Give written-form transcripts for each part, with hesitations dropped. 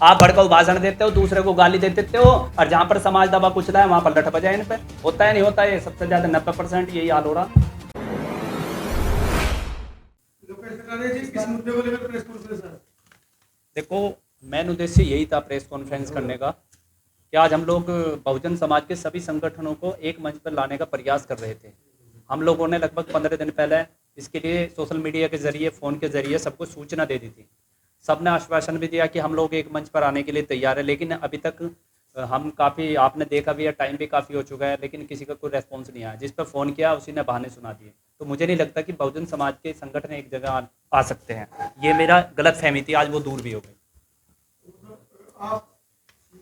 आप भड़काऊ भाषण देते हो, दूसरे को गाली दे देते हो, और जहाँ पर समाज दबा कुचला है वहाँ पर लठ बजाए इन पे। होता है नहीं होता है, सबसे ज्यादा 90% यही हाल हो रहा। देखो, मेन उद्देश्य यही था प्रेस कॉन्फ्रेंस करने का कि आज हम लोग बहुजन समाज के सभी संगठनों को एक मंच पर लाने का प्रयास कर रहे थे। हम लोगों ने लगभग 15 दिन पहले इसके लिए सोशल मीडिया के जरिए, फ़ोन के जरिए सबको सूचना दे दी थी। सबने आश्वासन भी दिया कि हम लोग एक मंच पर आने के लिए तैयार है, लेकिन अभी तक हम काफ़ी, आपने देखा भी है, टाइम भी काफ़ी हो चुका है, लेकिन किसी का कोई रेस्पॉन्स नहीं आया। जिस पर फ़ोन किया उसी ने बहाने सुना दिए। तो मुझे नहीं लगता कि बहुजन समाज के संगठन एक जगह आ सकते हैं। ये मेरा गलत फहमी थी, आज वो दूर भी हो गई। आप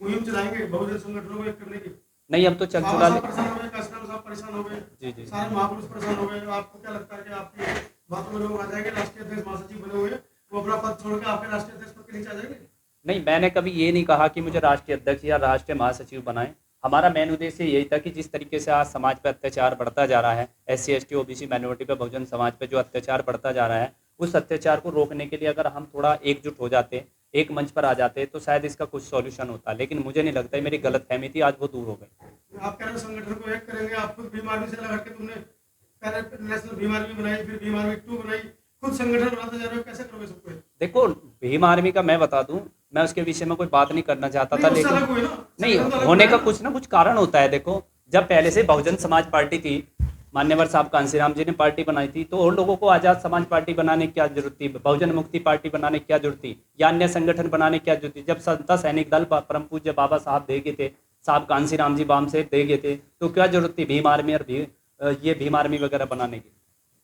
मुहिम चलाएंगे बहुजन संगठनों को एक करने की? नहीं, अब तो चल चुका है। परेशान हो गए, काशीराम साहब परेशान हो गए, जी जी, सारे महापुरुष परेशान हो गए। आपको क्या लगता है कि आपकी बातों में लोग आ जाएंगे, राष्ट्रीय अध्यक्ष महासचिव बने हुए वो अपना पद छोड़ के आपके राष्ट्रीय अध्यक्ष पद के नीचे आ जाएंगे? नहीं, मैंने कभी ये नहीं कहा कि मुझे राष्ट्रीय अध्यक्ष या राष्ट्रीय महासचिव बनाएं। हमारा मेन उद्देश्य यही था कि जिस तरीके से आज समाज पर अत्याचार बढ़ता जा रहा है, SC ST OBC माइनॉरिटी पर, बहुजन समाज पर जो अत्याचार बढ़ता जा रहा है, उस अत्याचार को रोकने के लिए अगर हम थोड़ा एकजुट हो जाते, एक मंच पर आ जाते, तो शायद इसका कुछ सॉल्यूशन होता। लेकिन मुझे नहीं लगता, मेरी गलत फहमी थी, आज वो दूर हो गई। आप कह रहे हो संगठन को एक करेंगे, आप खुद भीम आर्मी से लगा के तुमने पहले नेशनल भीम आर्मी बनाई, फिर भीम आर्मी 2 बनाई, खुद संगठन बनाते जा रहे हो, कैसे करोगे सबको? देखो, भीम आर्मी का मैं बता दूं, मैं उसके विषय में कोई बात नहीं करना चाहता था, लेकिन नहीं होने का कुछ ना कुछ कारण होता है। देखो, जब पहले से बहुजन समाज पार्टी थी, मान्यवर साहब कांसीराम जी ने पार्टी बनाई थी, तो और लोगों को आज़ाद समाज पार्टी बनाने की क्या जरूरत थी, बहुजन मुक्ति पार्टी बनाने की क्या जरूरत थी, या अन्य संगठन बनाने की क्या जरूरत थी? जब संता सैनिक दल परम पूज्य बाबा साहब दे गए थे, साहब कांसीराम जी बाम से दे गए थे, तो क्या जरूरत थी भीम आर्मी और ये भीम आर्मी वगैरह बनाने की?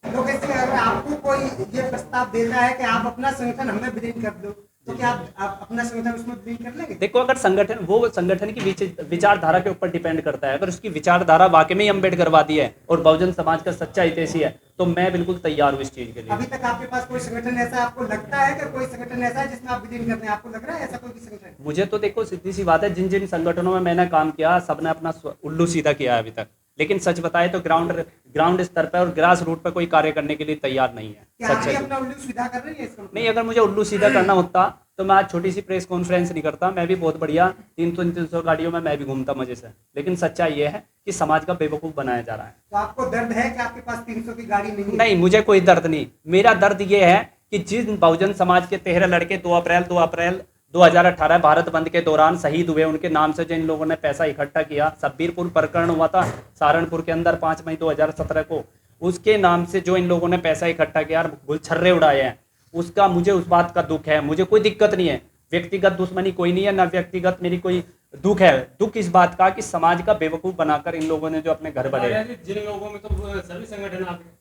लोकेश सिंह, अगर आपको कोई ये प्रस्ताव देता है कि आप अपना संगठन हमें विलीन कर दो, तो क्या आप अपना संगठन उसमें विलीन कर लेंगे? देखो, अगर संगठन, वो संगठन की विचारधारा के ऊपर डिपेंड करता है। अगर उसकी विचारधारा वाकई में ही अम्बेडकरवादी है और बहुजन समाज का सच्चा हितैषी है, तो मैं बिल्कुल तैयार हूँ इस चीज के लिए। अभी तक आपके पास कोई संगठन ऐसा आपको लगता है कि कोई संगठन ऐसा है जिसमें आप विलीन करते हैं? आपको लग रहा है ऐसा कोई भी संगठन? मुझे तो देखो, सीधी सी बात है, जिन जिन संगठनों में मैंने काम किया, सबने अपना उल्लू सीधा किया है अभी तक। लेकिन सच बताए तो ग्राउंड स्तर पर और ग्रास रूट पर कोई कार्य करने के लिए तैयार नहीं है। क्या आप भी अपना उल्लू सीधा कर रहे हैं इसका? नहीं, अगर मुझे उल्लू सीधा करना होता तो मैं आज छोटी सी प्रेस कॉन्फ्रेंस नहीं करता। मैं भी बहुत बढ़िया 300 गाड़ियों में मैं भी घूमता मजे से। लेकिन सच्चाई ये है कि समाज का बेवकूफ़ बनाया जा रहा है। तो आपको दर्द है कि आपके पास 300 की गाड़ी नहीं है? नहीं, मुझे कोई दर्द नहीं। मेरा दर्द ये है कि जिन बहुजन समाज के 13 लड़के 2 अप्रैल 2018 भारत बंद के दौरान शहीद हुए, उनके नाम से जिन लोगों ने पैसा इकट्ठा किया, सब्बीरपुर प्रकरण हुआ था सहारनपुर के अंदर 5 मई 2017 को, उसके नाम से जो इन लोगों ने पैसा इकट्ठा किया और गुलछर्रे उड़ाए हैं, उसका मुझे उस बात का दुख है। मुझे कोई दिक्कत नहीं है, व्यक्तिगत दुश्मनी कोई नहीं है, ना व्यक्तिगत मेरी कोई दुख है। दुख इस बात का कि समाज का बेवकूफ़ बनाकर इन लोगों ने जो अपने घर बनाए। जिन लोगों में तो सभी संगठन आ गए,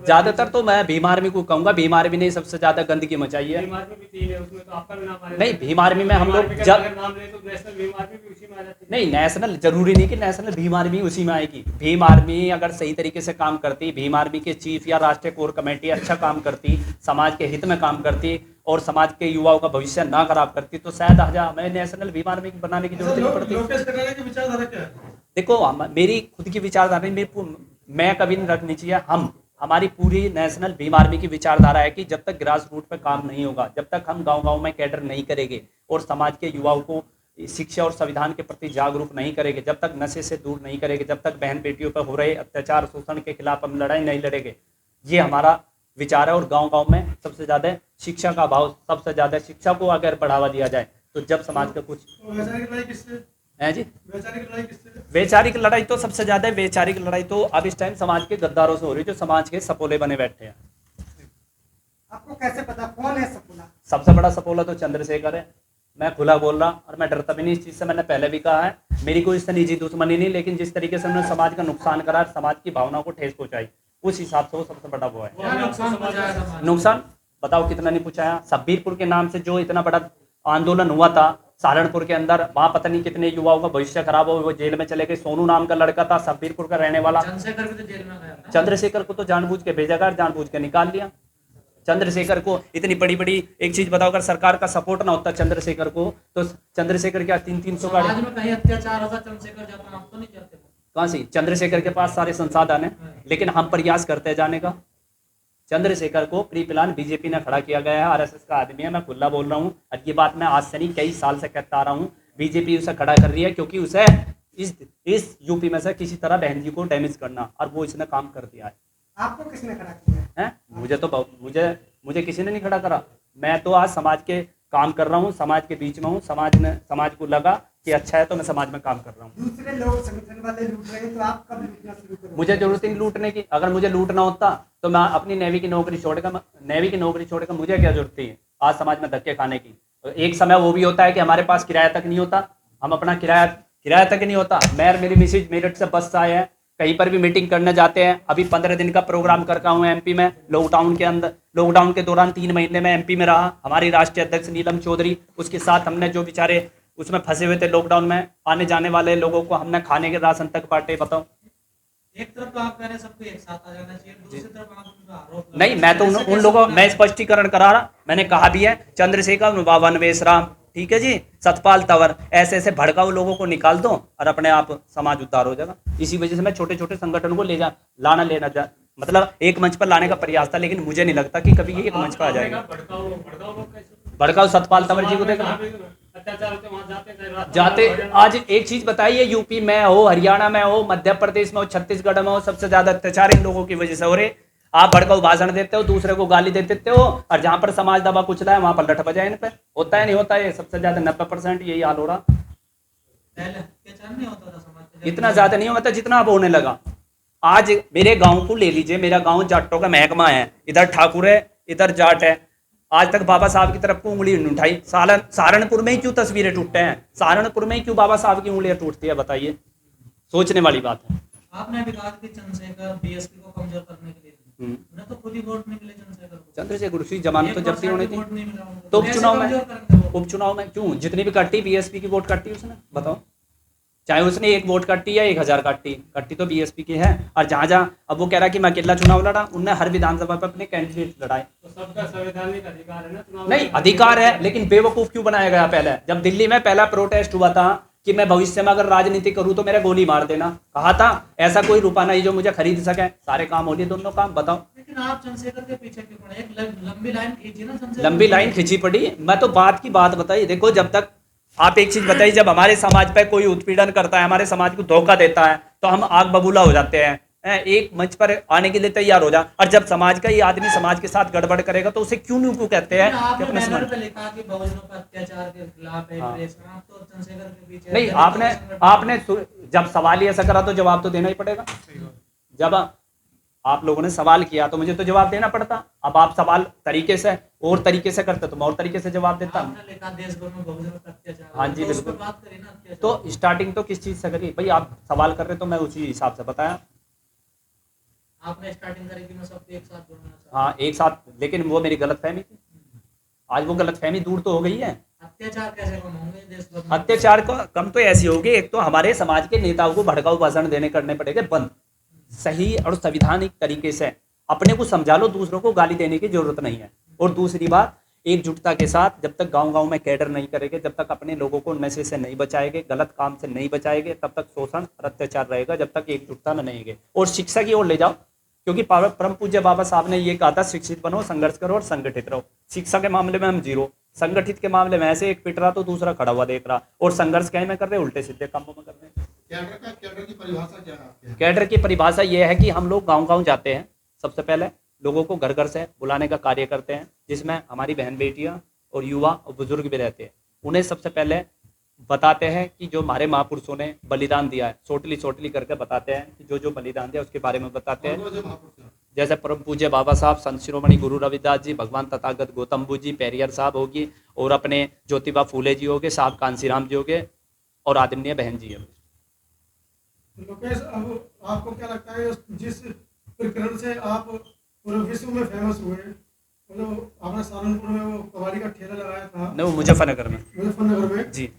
ज्यादातर तो मैं भीम आर्मी को कहूंगा। भीम आर्मी ने सबसे ज्यादा गंदगी मचाई है। भीम आर्मी भी 3 है, उसमें तो आपका भी नाम आया। नहीं, भीम आर्मी में हम लोग जब नाम ले तो नेशनल भीम आर्मी भी उसी में आ जाती है। नहीं, नेशनल जरूरी नहीं कि नेशनल भीम आर्मी उसी में आएगी। भीम आर्मी अगर सही तरीके से काम करती, भीम आर्मी के चीफ या राष्ट्रीय कोर कमेटी अच्छा काम करती, समाज के हित में काम करती और समाज के युवाओं का भविष्य ना खराब करती, तो शायद हमें नेशनल भीम आर्मी बनाने की जरूरत नहीं पड़ती। लोकेश कटारिया की विचारधारा क्या है? देखो, मेरी खुद की विचारधारा मैं कभी नहीं रखनी चाहिए। हमारी पूरी नेशनल भीम आर्मी की विचारधारा है कि जब तक ग्रास रूट पर काम नहीं होगा, जब तक हम गांव-गांव में कैडर नहीं करेंगे और समाज के युवाओं को शिक्षा और संविधान के प्रति जागरूक नहीं करेंगे, जब तक नशे से दूर नहीं करेंगे, जब तक बहन बेटियों पर हो रहे अत्याचार शोषण के खिलाफ हम लड़ाई नहीं लड़ेंगे, ये हमारा विचार है। और गाँव-गाँव में सबसे ज़्यादा शिक्षा का अभाव, सबसे ज़्यादा शिक्षा को अगर बढ़ावा दिया जाए तो जब समाज का कुछ है जी। वैचारिक लड़ाई तो सबसे ज्यादा वैचारिक लड़ाई तो अब इस टाइम समाज के गद्दारों से हो रही है, जो समाज के सपोले बने बैठे हैं। आपको कैसे पता कौन है सपोला? सबसे बड़ा सपोला तो चंद्रशेखर है। मैं खुला बोल रहा और मैं डरता भी नहीं इस चीज से। मैंने पहले भी कहा है, मेरी कोई इससे निजी दुश्मनी नहीं, लेकिन जिस तरीके से उन्होंने समाज का नुकसान करा, समाज की भावनाओं को ठेस पहुंचाई, उस हिसाब से वो सबसे बड़ा वो है। नुकसान बताओ कितना नहीं पहुंचाया। सब्बीरपुर के नाम से जो इतना बड़ा आंदोलन हुआ था सहारनपुर के अंदर, वहाँ पता नहीं कितने युवाओं का भविष्य खराब हो, वो जेल में चले गए। सोनू नाम का लड़का था, सब्बीरपुर का रहने वाला। चंद्रशेखर भी तो जेल में गया था। चंद्रशेखर को तो जानबूझ के भेजा गया, जानबूझ के निकाल लिया। चंद्रशेखर को इतनी बड़ी बड़ी एक चीज बताओ, अगर सरकार का सपोर्ट ना होता चंद्रशेखर को, तो चंद्रशेखर क्या 300 गाड़ी समाज में कहीं अत्याचार होता चंद्रशेखर जाता, हम तो नहीं जाते। कहाँ से? चंद्रशेखर के पास सारे संसाधन है, लेकिन हम प्रयास करते हैं जाने का। चंद्रशेखर को प्री प्लान बीजेपी ने खड़ा किया गया है, आरएसएस का आदमी है, मैं खुला बोल रहा हूँ। और ये बात मैं आज से नहीं कई साल से कहता आ रहा हूँ। बीजेपी उसे खड़ा कर रही है क्योंकि उसे इस यूपी में से किसी तरह बहन जी को डैमेज करना, और वो इसने काम कर दिया है। आपको किसने खड़ा किया हैं? मुझे किसी ने नहीं खड़ा करा। मैं तो आज समाज के काम कर रहा हूँ, समाज के बीच में हूँ। समाज को लगा कि अच्छा है तो मैं समाज में काम कर रहा हूँ। दूसरे लोग संगठन वाले लूट रहे हैं, तो आप कब लूटना शुरू करोगे? मुझे जरूरत नहीं लूटने की। अगर मुझे लूटना होता तो मैं अपनी नेवी की नौकरी छोड़कर मुझे क्या जरूरत थी आज समाज में धक्के खाने की। एक समय वो भी होता है कि हमारे पास किराया तक नहीं होता, हम अपना किराया तक नहीं होता। मैं मेरी मिसेज मेरठ से बस से आए हैं, कहीं पर भी मीटिंग करने जाते हैं। अभी 15 दिन का प्रोग्राम करता हूँ एमपी में, लॉकडाउन के दौरान 3 महीने में एमपी में रहा। हमारी राष्ट्रीय अध्यक्ष नीलम चौधरी, उसके साथ हमने जो बेचारे उसमें फंसे हुए थे लॉकडाउन में, आने जाने वाले लोगों को हमने खाने के राशन तक बांटे। बताओ, एक तरफ तो आप कह रहे हैं सबको एक साथ आ जाना चाहिए, दूसरी तरफ आप उनका आरोप नहीं, मैं तो उन लोगों मैं स्पष्टीकरण करा रहा। मैंने कहा भी है चंद्रशेखर बावन वेशराम, ठीक है जी, सतपाल तंवर, ऐसे भड़काऊ लोगों को निकाल दो और अपने आप समाज उद्धार हो जाएगा। इसी वजह से मैं छोटे छोटे संगठन को मतलब एक मंच पर लाने का प्रयास था, लेकिन मुझे नहीं लगता कि कभी ये एक मंच पर आ जाएगा। भड़काऊ सतपाल तंवर जी को देखा अत्याचार होते वहाँ जाते। आज एक चीज बताइए, यूपी में हो, हरियाणा में हो, मध्य प्रदेश में हो, छत्तीसगढ़ में हो, सबसे ज्यादा अत्याचार इन लोगों की वजह से हो रहे। आप भड़काऊ भाषण देते हो, दूसरे को गाली दे देते हो, और जहां पर समाज दबा कुचला है वहां पर लठ बजाए इन पे। होता है नहीं होता है? सबसे ज्यादा 90% यही हाल हो रहा। पहले अत्याचार नहीं होता था समाज पे, इतना ज्यादा नहीं होता जितना अब होने लगा। आज मेरे गांव को ले लीजिए, मेरा गांव जाटों का महकमा है, इधर ठाकुर है, इधर जाट है। आज तक बाबा साहब की तरफ को उंगली नहीं उठाई। सहारनपुर में ही क्यों तस्वीरें टूटते हैं? सहारनपुर में ही क्यों बाबा साहब की उंगलियां टूटती है? बताइए, सोचने वाली बात है। आपने भी कहा कि चंद्रशेखर बीएसपी को कमजोर करने के लिए उन्हें तो खुद ही वोट नहीं मिले चंद्रशेखर उसी जमानत तो जब्ती होनी थी। वोट नहीं मिला उनको, तो कैसे उपचुनाव में क्यों जितनी भी काटी बीएसपी की वोट काटी उसने? बताओ, चाहे उसने 1 वोट काटी या 1000 काटी तो बीएसपी की है। और जहां अब वो कह रहा है कि मैं अकेला चुनाव लड़ा, उनने हर विधानसभा पर अपने कैंडिडेट लड़ाए। तो सबका संवैधानिक अधिकार है ना चुनाव नहीं, अधिकार है, लेकिन बेवकूफ क्यों बनाया गया? पहले जब दिल्ली में पहला प्रोटेस्ट हुआ था कि मैं भविष्य में अगर राजनीति करूं तो मेरा गोली मार देना, कहा था ऐसा कोई रुपया नहीं जो मुझे खरीद सके। सारे काम हो लिए, दोनों काम। बताओ, लेकिन आप चंद्रशेखर के पीछे क्यों पड़े? एक लंबी लाइन खींची ना चंद्रशेखर, लंबी लाइन खींची पड़ी। मैं तो बात की बात बताई। देखो, जब तक आप एक चीज बताइए, जब हमारे समाज पर कोई उत्पीड़न करता है, हमारे समाज को धोखा देता है, तो हम आग बबूला हो जाते हैं, एक मंच पर आने के लिए तैयार हो जा। और जब समाज का ये आदमी समाज के साथ गड़बड़ करेगा तो उसे क्यों कहते हैं कि अपने समाज पे लिखा कि बहुजनों पर अत्याचार के खिलाफ है, आप तो चंद्रशेखर के पीछे नहीं। आपने जब सवाल ही ऐसा करा तो जवाब तो देना ही पड़ेगा। जब आप लोगों ने सवाल किया तो मुझे तो जवाब देना पड़ता। अब आप सवाल तरीके से करते तो मैं और तरीके से जवाब देता। आपने लिखा देश भर में बहुजनों पर अत्याचार, हाँ जी, तो उस पे बिल्कुल। बात करिए ना अत्याचार। तो स्टार्टिंग तो किस चीज से करी भाई? आप सवाल कर रहे तो मैं उसी हिसाब से बताया। आपने स्टार्टिंग करी कि मैं सबको एक साथ जोड़ना चाहता हाँ, एक साथ, लेकिन वो मेरी गलतफहमी थी। आज वो गलतफहमी दूर तो हो गई है। हूं। अत्याचार कैसे कम होंगे देश भर में? अत्याचार को कम तो ऐसी होगी, एक तो हमारे समाज के नेताओं को भड़काऊ भाषण देने करने पड़ेंगे बंद, सही और संवैधानिक तरीके से। अपने को समझा लो, दूसरों को गाली देने की जरूरत नहीं है। और दूसरी बात, एकजुटता के साथ जब तक गांव-गांव में कैडर नहीं करेंगे, जब तक अपने लोगों को नशे से नहीं बचाएंगे, गलत काम से नहीं बचाएंगे, तब तक शोषण और अत्याचार रहेगा, जब तक एकजुटता में नहीं है। और शिक्षा की ओर ले जाओ, क्योंकि परम पूज्य बाबा साहब ने ये कहा था, शिक्षित बनो, संघर्ष करो और संगठित रहो। शिक्षा के मामले में हम जीरो, संगठित के मामले में ऐसे एक पिट रहा तो दूसरा खड़ा हुआ देख रहा, और संघर्ष क्या में कर रहे, उल्टे सीधे कामों में कर रहे हैं। कैडर की परिभाषा क्या है? कैडर की परिभाषा ये है कि हम लोग गांव-गांव जाते हैं, सबसे पहले लोगों को घर घर से बुलाने का कार्य करते हैं, जिसमें हमारी बहन बेटियां और युवा और बुजुर्ग भी रहते हैं। उन्हें सबसे पहले बताते हैं कि जो हमारे महापुरुषों ने बलिदान दिया है, सोटली करके बताते हैं कि जो बलिदान दिया उसके बारे में बताते हैं। जैसे परम पूज्य बाबा साहब, संत शिरोमणि गुरु रविदास जी, भगवान तथागत गौतम बुद्ध जी, पेरियर साहब होगी, और अपने ज्योतिबा फूले जी होगे, साहब कांसीराम जी होगे, और आदरणीय बहन जी है। लोकेश, अब आपको क्या लगता है जिस प्रकरण से आप पूरे विश्व में फेमस हुए, मतलब आपने सहारनपुर में वो कबाड़ी का ठेला लगाया था, नहीं, वो मुजफ्फरनगर में जी, जी।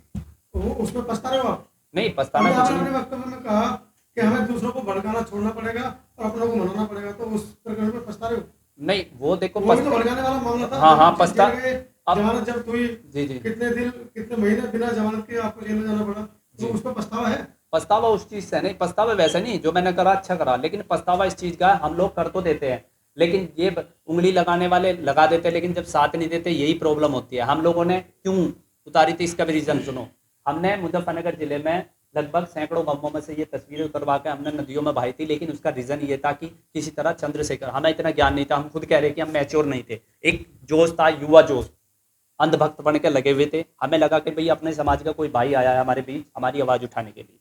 तो वो उसमें पछता रहे हो आप? नहीं, पछताना कुछ आपने नहीं। अपने वक्तव्य में कहा कि हमें दूसरों को भड़काना छोड़ना पड़ेगा और अपनों को मनाना पड़ेगा, तो उस प्रकरण में पछता रहे हो? नहीं, वो देखो वो तो भड़काने वाला मामला था। हाँ, पछता। जमानत जब्त हुई, जी, कितने दिन कितने महीने बिना जमानत के आपको जेल में जाना पड़ा, तो उस पर पछतावा है? पछतावा उस चीज से नहीं, पछतावा वैसे नहीं, जो मैंने करा अच्छा करा, लेकिन पछतावा इस चीज का हम लोग कर तो देते हैं, लेकिन ये उंगली लगाने वाले लगा देते हैं, लेकिन जब साथ नहीं देते यही प्रॉब्लम होती है। हम लोगों ने क्यों उतारी थी इसका भी रीज़न सुनो। हमने मुजफ्फरनगर जिले में लगभग सैकड़ों गांवों में से ये तस्वीरें उतरवा के हमने नदियों में बहाई थी, लेकिन उसका रीज़न ये था कि किसी तरह चंद्रशेखर, हमें इतना ज्ञान नहीं था, हम खुद कह रहे कि हम मैच्योर नहीं थे, एक जोश था, युवा जोश, अंधभक्त बन के लगे हुए थे। हमें लगा कि भाई अपने समाज का कोई भाई आया है हमारे बीच हमारी आवाज़ उठाने के लिए,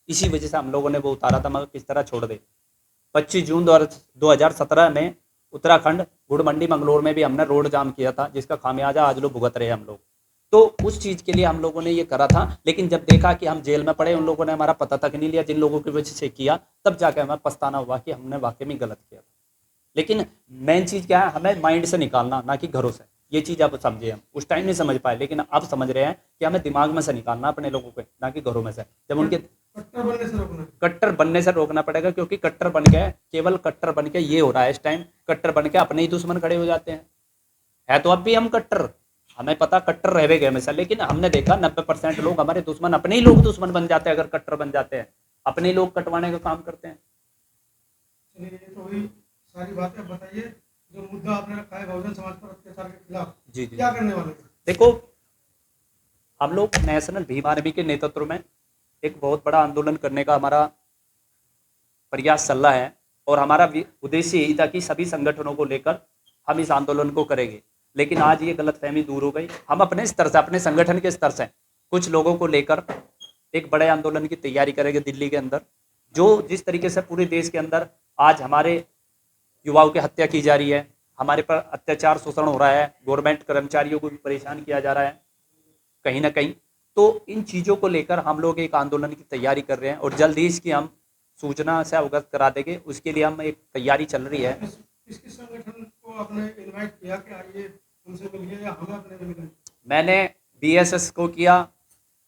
इसी वजह से हम लोगों ने वो उतारा था, मगर किस तरह छोड़ दे। 25 जून 2017 में उत्तराखंड गुड़ मंडी मंगलोर में भी हमने रोड जाम किया था, जिसका खामियाजा आज लोग भुगत रहे हैं हम लोग। तो उस चीज़ के लिए हम लोगों ने ये करा था, लेकिन जब देखा कि हम जेल में पड़े, उन लोगों ने हमारा पता तक नहीं लिया जिन लोगों की वजह से किया, तब जाकर हमें पछताना हुआ कि हमने वाकई में गलत किया। लेकिन मेन चीज़ क्या है, हमें माइंड से निकालना, ना कि घरों से। ये चीज़ अब समझे हम, उस टाइम नहीं समझ पाए, लेकिन अब समझ रहे हैं कि हमें दिमाग में से निकालना अपने लोगों को, ना कि घरों में से। जब उनके कट्टर बनने से रोकना पड़ेगा, क्योंकि कट्टर बन के, केवल कट्टर बन के ये हो रहा है इस टाइम, कट्टर बन के अपने ही दुश्मन खड़े हो जाते हैं। है तो अब भी हम कट्टर, हमें पता कट्टर रह गए हमेशा, लेकिन हमने देखा 90% लोग हमारे दुश्मन, अपने ही लोग दुश्मन बन जाते हैं अगर कट्टर बन जाते हैं, अपने ही लोग कटवाने का काम करते हैं। चलिए, ये तो हुई सारी बातें। बताइए, जो मुद्दा आपने रखा है बहुजन समाज पर अत्याचार के खिलाफ, जी जी, क्या करने वाले हैं? देखो, हम लोग नेशनल भीम आर्मी के नेतृत्व में एक बहुत बड़ा आंदोलन करने का हमारा प्रयास चल रहा है, और हमारा उद्देश्य यही था कि सभी संगठनों को लेकर हम इस आंदोलन को करेंगे। लेकिन आज ये गलतफहमी दूर हो गई, हम अपने स्तर से, अपने संगठन के स्तर से कुछ लोगों को लेकर एक बड़े आंदोलन की तैयारी करेंगे दिल्ली के अंदर। जो जिस तरीके से पूरे देश के अंदर आज हमारे युवाओं की हत्या की जा रही है, हमारे पर अत्याचार शोषण हो रहा है, गवर्नमेंट कर्मचारियों को भी परेशान किया जा रहा है कहीं ना कहीं, तो इन चीज़ों को लेकर हम लोग एक आंदोलन की तैयारी कर रहे हैं, और जल्द ही इसकी हम सूचना से अवगत करा देंगे। उसके लिए हम एक तैयारी चल रही है। किस संगठन को आपने इनवाइट किया कि आइए उनसे मिलिए, या हमें अपने से मिलें? मैंने BSS को किया,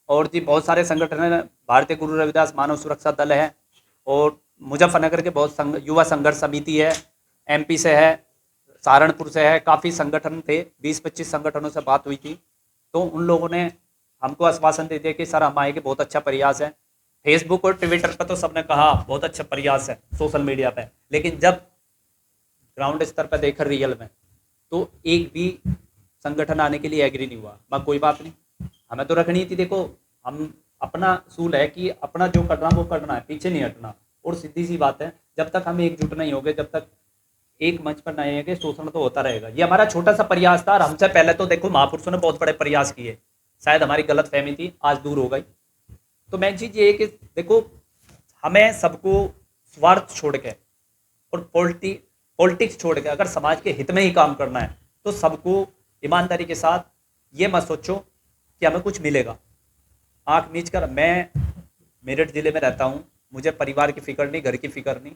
और जी बहुत सारे संगठन हैं, भारतीय गुरु रविदास मानव सुरक्षा दल है, और मुजफ्फरनगर के बहुत युवा संघर्ष समिति है, MP से है, सहारनपुर से है, काफ़ी संगठन थे, 20-25 संगठनों से बात हुई थी। तो उन लोगों ने हमको आश्वासन दे दिया कि सर हम आएंगे, बहुत अच्छा प्रयास है। फेसबुक और ट्विटर पर तो सबने कहा बहुत अच्छा प्रयास है, सोशल मीडिया पे, लेकिन जब ग्राउंड स्तर पर देखा रियल में, तो एक भी संगठन आने के लिए एग्री नहीं हुआ। मगर कोई बात नहीं, हमें तो रखनी थी। देखो, हम अपना सूल है कि अपना जो करना वो करना है, पीछे नहीं हटना। और सीधी सी बात है, जब तक हम एकजुट नहीं होंगे, जब तक एक मंच पर नहीं आएंगे, शोषण तो होता रहेगा। ये हमारा छोटा सा प्रयास था, और हमसे पहले तो देखो महापुरुषों ने बहुत बड़े प्रयास किए, शायद हमारी गलत फहमी थी, आज दूर हो गई। तो मेन चीज़ ये है कि देखो, हमें सबको स्वार्थ छोड़ के और पॉलिटिक्स छोड़ के अगर समाज के हित में ही काम करना है, तो सबको ईमानदारी के साथ ये मत सोचो कि हमें कुछ मिलेगा। आँख मीच कर, मैं मेरठ ज़िले में रहता हूँ, मुझे परिवार की फिक्र नहीं, घर की फिक्र नहीं,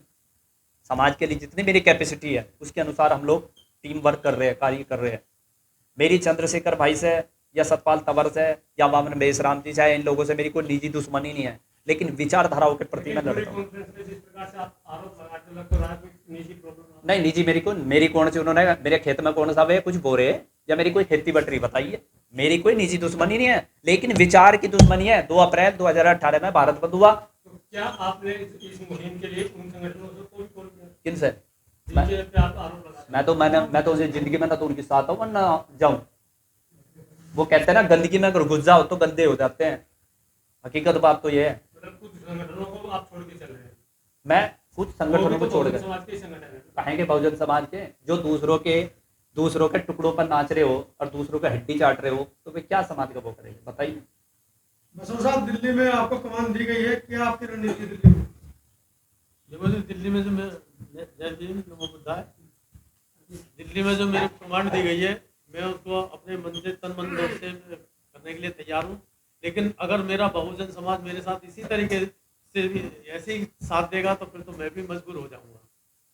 समाज के लिए जितनी मेरी कैपेसिटी है उसके अनुसार हम लोग टीम वर्क कर रहे हैं, कार्य कर रहे हैं। मेरी चंद्रशेखर भाई से या सतपाल तंवर से या वामन बेसराम जी से, इन लोगों से मेरी कोई निजी दुश्मनी नहीं है, लेकिन विचारधाराओं के प्रति मैं लड़ता हूँ। नहीं, निजी मेरी कौन सी, उन्होंने मेरे खेत में कौन सा वे कुछ बोरे या मेरी कोई खेती बटरी, बताइए। मेरी कोई निजी दुश्मनी नहीं है, लेकिन विचार की दुश्मनी है। 2 अप्रैल 2018 में भारत बंद हुआ। तो क्या आपने इस मुहिम के लिए उन संगठनों से कोई कॉल किया? किनसे? मैं तो जिंदगी में ना तो उनके साथ हूँ ना जाऊँ। वो कहते हैं ना, गंदगी में अगर घुस जाओ तो गंदे हो जाते हैं। हकीकत बात तो ये है। मतलब कुछ संगठनों को आप छोड़ के चल रहे हैं? मैं कुछ संगठनों को छोड़ कर, समाज के संगठन है, कहेंगे बहुजन समाज के, जो दूसरों के टुकड़ों पर नाच रहे हो और दूसरों के हड्डी चाट रहे हो, तो वे क्या समाज का वो करेंगे, बताइए। बसव साहब, दिल्ली में आपको कमान दी गई है, क्या आपकी रणनीति दिल्ली में? देखो जी, दिल्ली में जो मुद्दा है, दिल्ली में जो मेरी कमांड दी गई है, मैं उसको अपने मन से, तन मन धन से करने के लिए तैयार हूँ। लेकिन अगर मेरा बहुजन समाज मेरे साथ इसी तरीके से भी ऐसे ही साथ देगा, तो फिर तो मैं भी मजबूर हो जाऊंगा।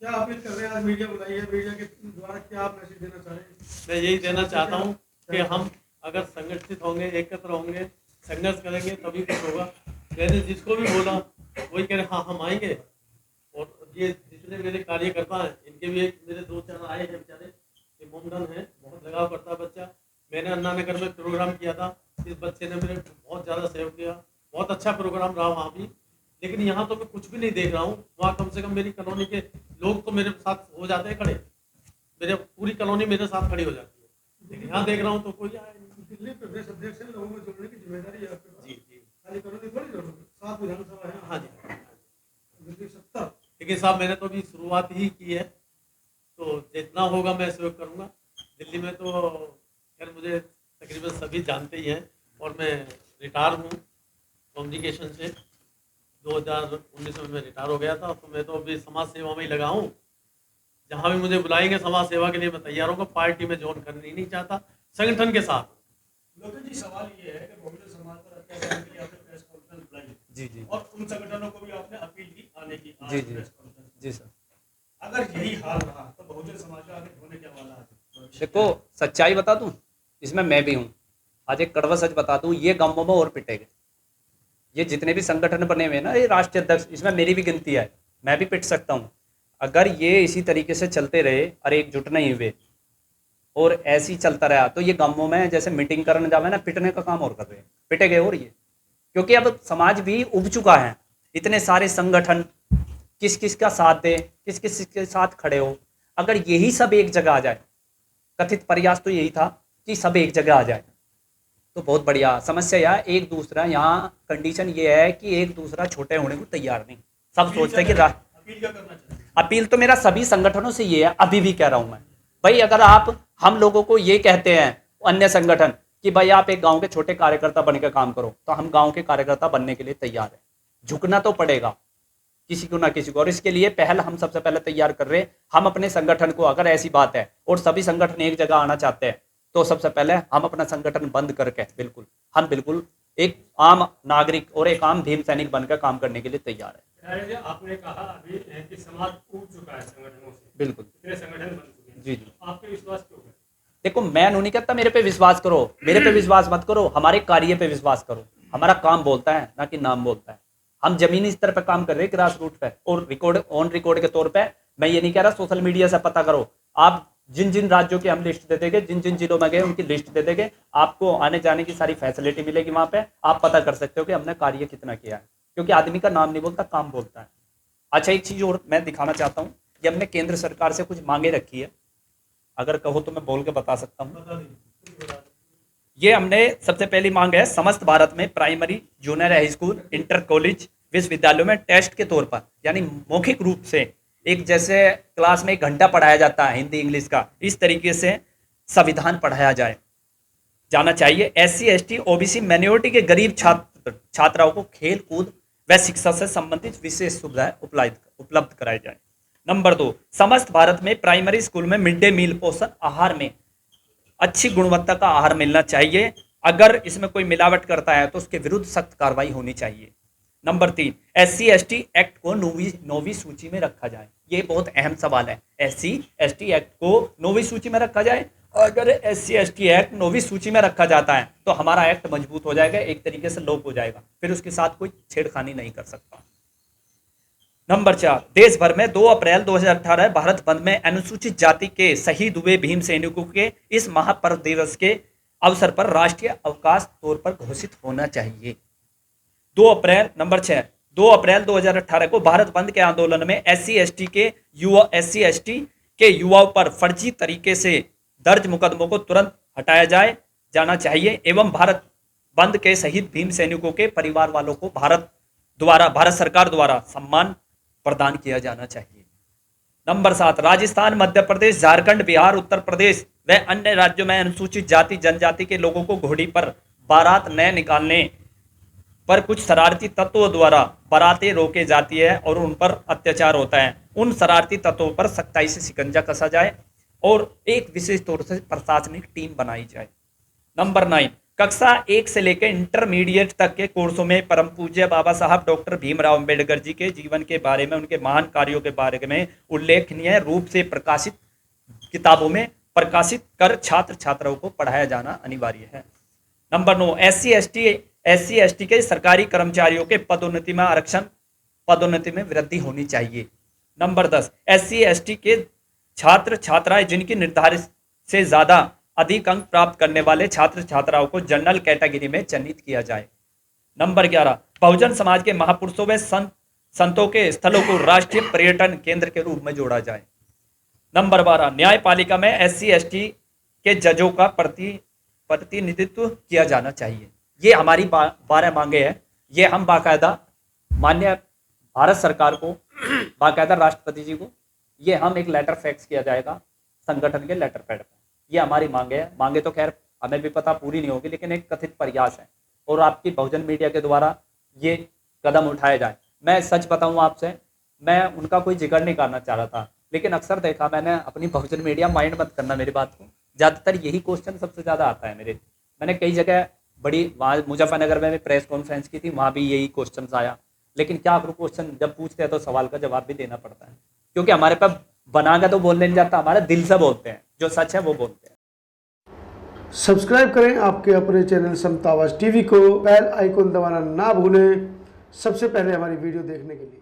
क्या अपील कर रहे हैं? आज मीडिया बुलाई है, मीडिया के द्वारा क्या आप मैसेज देना चाह रहे हैं? मैं यही देना चाहता हूँ कि हम अगर संगठित होंगे, एकत्र होंगे, संघर्ष करेंगे, तभी कुछ होगा। मैंने जिसको भी बोला वही कह रहे हाँ हम आएंगे। और ये जितने मेरे कार्यकर्ता हैं, इनके भी एक मेरे 2-4 आए हैं बेचारे, ये मोमडन है, बहुत लगाव करता है बच्चा। मैंने अन्ना नगर में प्रोग्राम किया था, इस बच्चे ने मेरे बहुत ज़्यादा सहयोग किया, बहुत अच्छा प्रोग्राम रहा वहाँ भी। लेकिन यहाँ तो मैं कुछ भी नहीं देख रहा हूँ। वहाँ कम से कम मेरी कॉलोनी के लोग तो मेरे साथ हो जाते हैं खड़े, मेरे पूरी कॉलोनी मेरे साथ खड़ी हो जाती है, लेकिन यहाँ देख रहा हूँ तो कोई आया नहीं। दिल्ली प्रदेश अध्यक्ष है, लोगों को जोड़ने की जिम्मेदारी है आपके पास। जी जी खाली कॉलोनी थोड़ी जोड़ोगे, 7 विधानसभा है, हाँ जी। दिल्ली 70। लेकिन साहब मैंने तो अभी शुरुआत ही की है, तो जितना होगा मैं सहयोग करूँगा। दिल्ली में तो खैर मुझे तकरीबन सभी जानते ही हैं, और मैं रिटायर हूँ कम्युनिकेशन से। 2019 में मैं रिटायर हो गया था, तो मैं तो अभी समाज सेवा में ही लगा हूँ। जहाँ भी मुझे बुलाएंगे समाज सेवा के लिए मैं तैयार होगा। पार्टी में ज्वाइन करना ही नहीं चाहता, संगठन के साथ। लोकेश जी, सवाल ये है कि बहुजन समाज पर अत्याचार के लिए आपने प्रेस कॉन्फ्रेंस बुलाई जी जी और उन संगठनों को भी आपने अपील की आने की आज जी जी प्रेस कॉन्फ्रेंस। जी सर। अगर यही हाल रहा तो बहुजन समाज का आगे होने क्या वाला है? देखो सच्चाई बता दूं, इसमें मैं भी हूँ। आज एक कड़वा सच बता दूं, ये गांवों में और पिटेंगे। ये जितने भी संगठन बने हुए हैं ना, ये राष्ट्रीय अध्यक्ष, इसमें मेरी भी गिनती है, मैं भी पिट सकता हूँ। अगर ये इसी तरीके से चलते रहे और एकजुट नहीं हुए और ऐसे ही चलता रहा, तो ये गांवों में जैसे मीटिंग करने जावे ना, पिटने का काम और कर रहे हैं, पिटेंगे। और ये क्योंकि अब समाज भी उब चुका है। इतने सारे संगठन किस किस का साथ दे, किस किस के साथ खड़े हो। अगर यही सब एक जगह आ जाए, कथित प्रयास तो यही था कि सब एक जगह आ जाए, तो बहुत बढ़िया। समस्या यह एक दूसरा, यहाँ कंडीशन ये है कि एक दूसरा छोटे होने को तैयार नहीं। सब सोचते हैं कि अपील क्या करना चाहिए? अपील तो मेरा सभी संगठनों से ये है, अभी भी कह रहा हूं मैं, भाई अगर आप हम लोगों को ये कहते हैं अन्य संगठन कि भाई आप एक गांव के छोटे कार्यकर्ता बनकर काम करो, तो हम गांव के कार्यकर्ता बनने के लिए तैयार है। झुकना तो पड़ेगा किसी को ना किसी को, और इसके लिए पहल हम सबसे पहले तैयार कर रहे हैं। हम अपने संगठन को, अगर ऐसी बात है और सभी संगठन एक जगह आना चाहते हैं, तो सबसे पहले हम अपना संगठन बंद करके बिल्कुल एक आम नागरिक और एक आम भीम सैनिक बनकर काम करने के लिए तैयार है। आपने कहा अभी कि समाज उब चुका है संगठनों से, बिल्कुल इतने संगठन बन चुके हैं। जी जी। आपके विश्वास क्यों है? देखो मैं नहीं कहता मेरे पे विश्वास करो, मेरे पे विश्वास मत करो, हमारे कार्य पे विश्वास करो। हमारा काम बोलता है ना कि नाम बोलता है। हम जमीनी स्तर पे काम कर रहे हैं, ग्रास रूट पे, और रिकॉर्ड ऑन रिकॉर्ड के तौर पे। मैं ये नहीं कह रहा सोशल मीडिया से पता करो। आप जिन जिन राज्यों की हम लिस्ट दे देंगे, जिन जिन जिलों में गए उनकी लिस्ट दे देंगे, आपको आने जाने की सारी फैसिलिटी मिलेगी। वहां पे आप पता कर सकते हो कि हमने कार्य कितना किया है, क्योंकि आदमी का नाम नहीं बोलता, काम बोलता है। अच्छा एक चीज और मैं दिखाना चाहता हूँ, कि हमने केंद्र सरकार से कुछ मांगे रखी है, अगर कहो तो मैं बोल के बता सकता हूँ। ये हमने सबसे पहली मांग है, समस्त भारत में primary, junior high school, inter college, विश्वविद्यालयों में टेस्ट के तौर पर, यानी मौखिक रूप से, एक जैसे क्लास में 1 घंटा पढ़ाया जाता है हिंदी इंग्लिश का, इस तरीके से संविधान पढ़ाया जाना चाहिए। SC ST OBC माइनॉरिटी के गरीब छात्राओं को खेल कूद व शिक्षा से संबंधित विशेष सुविधाएं उपलब्ध कराई जाए। नंबर 2, समस्त भारत में प्राइमरी स्कूल में मिड डे मील, पोषण आहार में अच्छी गुणवत्ता का आहार मिलना चाहिए। अगर इसमें कोई मिलावट करता है तो उसके विरुद्ध सख्त कार्रवाई होनी चाहिए। नंबर 3, SC ST एक्ट को 9वीं सूची में रखा जाए। ये बहुत अहम सवाल है। SC ST एक्ट को 9वीं सूची में रखा जाए। अगर SC ST एक्ट 9वीं सूची में रखा जाता है तो हमारा एक्ट मजबूत हो जाएगा, एक तरीके से लॉक हो जाएगा, फिर उसके साथ कोई छेड़खानी नहीं कर सकता। नंबर 4, देश भर में 2 अप्रैल 2018 भारत बंद में अनुसूचित जाति के शहीद हुए भीम सैनिकों के इस महापर्व दिवस के अवसर पर राष्ट्रीय अवकाश तौर पर घोषित होना चाहिए। 2 अप्रैल नंबर 6, 2 अप्रैल 2018 को भारत बंद के आंदोलन में SC ST के युवाओं पर फर्जी तरीके से दर्ज मुकदमों को तुरंत हटाया जाना चाहिए एवं भारत बंद के शहीद भीम सैनिकों के परिवार वालों को भारत सरकार द्वारा सम्मान प्रदान किया जाना चाहिए। नंबर 7, राजस्थान, मध्य प्रदेश, झारखंड, बिहार, उत्तर प्रदेश व अन्य राज्यों में अनुसूचित जाति जनजाति के लोगों को घोड़ी पर बारात न निकालने पर कुछ शरारती तत्वों द्वारा बारातें रोके जाती है और उन पर अत्याचार होता है। उन शरारती तत्वों पर सख्ताई से शिकंजा कसा जाए और एक विशेष तौर से प्रशासनिक टीम बनाई जाए। नंबर 9, कक्षा 1 से लेकर इंटरमीडिएट तक के कोर्सों में परम पूज्य बाबा साहब डॉक्टर भीमराव अंबेडकर जी के जीवन के बारे में, उनके महान कार्यों के बारे में उल्लेखनीय रूप से प्रकाशित किताबों में प्रकाशित कर छात्र छात्राओं को पढ़ाया जाना अनिवार्य है। नंबर 9, SC ST के सरकारी कर्मचारियों के पदोन्नति में आरक्षण, पदोन्नति में वृद्धि होनी चाहिए। नंबर 10, SC ST के छात्र छात्राएं जिनकी निर्धारित से ज्यादा अधिक अंक प्राप्त करने वाले छात्र छात्राओं को जनरल कैटेगरी में चयनित किया जाए। नंबर 11, बहुजन समाज के महापुरुषों व संतों के स्थलों को राष्ट्रीय पर्यटन केंद्र के रूप में जोड़ा जाए। नंबर 12, न्यायपालिका में SC/ST के जजों का प्रतिनिधित्व किया जाना चाहिए। ये हमारी 12 मांगे हैं। ये हम बाकायदा माननीय भारत सरकार को, बाकायदा राष्ट्रपति जी को, ये हम एक लेटर फैक्स किया जाएगा संगठन के लेटर पैड पर। ये हमारी मांगे है। मांगे तो खैर हमें भी पता पूरी नहीं होगी, लेकिन एक कथित प्रयास है और आपकी बहुजन मीडिया के द्वारा ये कदम उठाए जाए। मैं सच बताऊं आपसे, मैं उनका कोई जिक्र नहीं करना चाह रहा था, लेकिन अक्सर देखा मैंने अपनी बहुजन मीडिया, माइंड मत करना मेरी बात को, ज़्यादातर यही क्वेश्चन सबसे ज़्यादा आता है मेरे। मैंने कई जगह बड़ी, वहाँ मुजफ्फरनगर में प्रेस कॉन्फ्रेंस की थी, वहाँ भी यही क्वेश्चन आया। लेकिन क्या करूँ, क्वेश्चन जब पूछते हैं तो सवाल का जवाब भी देना पड़ता है, क्योंकि हमारे पास बना के तो बोलने नहीं जाता, हमारे दिल से बोलते हैं, जो सच है वो बोलते हैं। सब्सक्राइब करें आपके अपने चैनल समता आवाज़ टीवी को, बेल आइकन दबाना ना भूलें सबसे पहले हमारी वीडियो देखने के लिए।